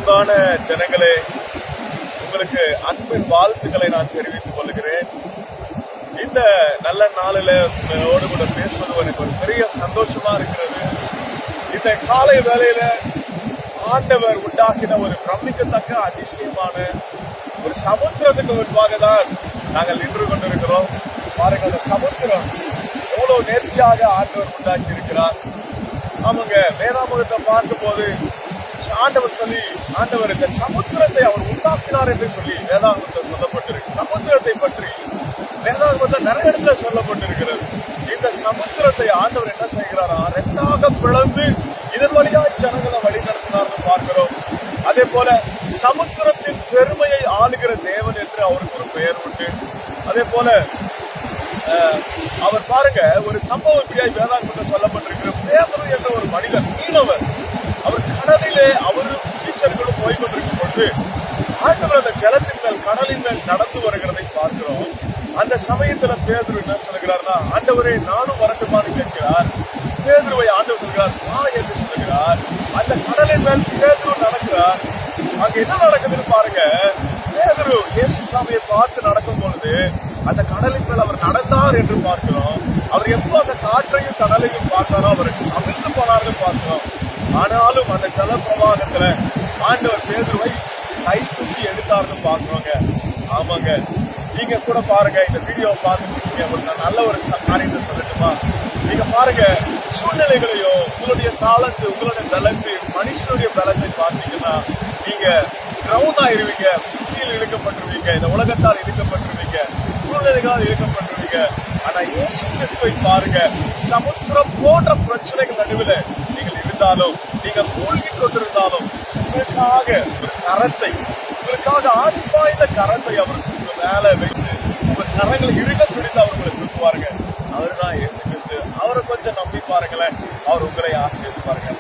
அன்பான ஜனங்களே, உங்களுக்கு அன்பின் வாழ்த்துக்களை நான் தெரிவித்துக் கொள்கிறேன். இந்த நல்ல நாளில உங்களோடு கூட பேசுவது எனக்கு ஒரு பெரிய சந்தோஷமா இருக்கிறது. இந்த காலை வேளையில ஆண்டவர் உண்டாக்கின ஒரு பிரமிக்கத்தக்க அதிசயமான ஒரு சமுத்திரத்துக்கு முன்பாக தான் நாங்கள் நின்று கொண்டிருக்கிறோம். பாருங்க, அந்த சமுத்திரம் எவ்வளவு நேர்த்தியாக ஆண்டவர் உண்டாக்கி இருக்கிறார். அவங்க வேதாமுகத்தை பார்க்கும் போது ஆண்டவர் இந்த சமுத்திரத்தை அவர் உண்டாக்கினார் என்று சொல்லி வேதாகமத்தில் சொல்லப்பட்டிருக்கு. சமுத்திரத்தை பற்றி வேதாகமத்தில் நிறைய இடத்துல சொல்லப்பட்டிருக்கிறது. இந்த சமுத்திரத்தை ஆண்டவர் என்ன செய்கிறாரா, ரெண்டாக பிளந்து இதன் வழியாய் ஜனங்களை வழி நடத்தினார்னு பார்க்கிறோம். அதே போல சமுத்திரத்தின் பெருமையை ஆளுகிற தேவன் என்று அவருக்கு ஒரு பெயர் உண்டு. அதே போல அவர் பாருங்க, ஒரு சம்பவம் இப்படியாய் வேதாகமத்தில் சொல்லப்பட்டிருக்கிற பேதுரு என்ற ஒரு மனிதன், மீனவர், அவர் கடலிலே அவரும் சீஷர்களும் போய் கொண்டிருக்கும் பொழுது ஆண்டவர் அந்த ஜலத்தின் மேல் கடலின் மேல் நடந்து வருகிறதை பார்க்கிறோம். அந்த சமயத்துல பேதுரு என்ன சொல்லுகிறார்னா, ஆண்டவரே நானும் வரட்டுமான்னு கேட்கிறார். பேதுருவை ஆண்டவர் சொல்கிறார், வா என்று சொல்லுகிறார். அந்த கடலின் மேல் பேதுரு நடக்கிறார். அங்க என்ன நடக்குதுன்னு பாருங்க. பேதுரு இயேசு சாமியை பார்த்து நடக்கும் பொழுது அந்த கடலின் மேல் அவர் நடந்தார் என்று பார்க்கிறோம். அவர் எப்போ அந்த காற்றையும் கடலையும் பார்த்தாரோ அவர் அமிழ்ந்து போனார்னு பார்க்கிறோம். ஆனாலும் அந்த ஜல பிரவாகத்துல ஆண்டவர் பேதுருவை கை தூக்கி எடுத்தார்னு பார்க்கிறோங்க. ஆமாங்க, நீங்க கூட பாருங்க, இந்த வீடியோ பார்த்துருக்கீங்க. உங்களுக்கு நல்ல ஒரு காரியத்தை சொல்லட்டுமா? நீங்க பாருங்க, சூழ்நிலைகளையோ உங்களுடைய தாளத்து, உங்களுடைய பலத்து, மனுஷனுடைய பலத்தை பார்த்தீங்கன்னா நீங்க கிரவுண்ட் ஆயிருவீங்க, புத்தியில் இழுக்கப்பட்டிருவீங்க, இந்த உலகத்தால் இழுக்கப்பட்டிருவீங்க, சூழ்நிலைகளால் இழுக்கப்பட்டிருவீங்க. ஆனா இயேசு கிறிஸ்துவை பாருங்க, சமுத்திரம் போன்ற பிரச்சனைகள் நடுவில் நீங்கள் இருந்தாலும், நீங்கள் மூழ்கி கொண்டிருந்தாலும் உங்களுக்காக ஒரு கரத்தை, உங்களுக்காக ஆண்பாய்ந்த கரத்தை அவர் உங்க மேல வைத்து உங்க கரங்களை இறுக பிடித்து அவர் உங்களை தூக்குவாருங்க. அவர் தான் இயேசு கிறிஸ்து. அவரை கொஞ்சம் நம்பி பாருங்களேன், அவர் உங்களை ஆசீர்வதிப்பாருங்க.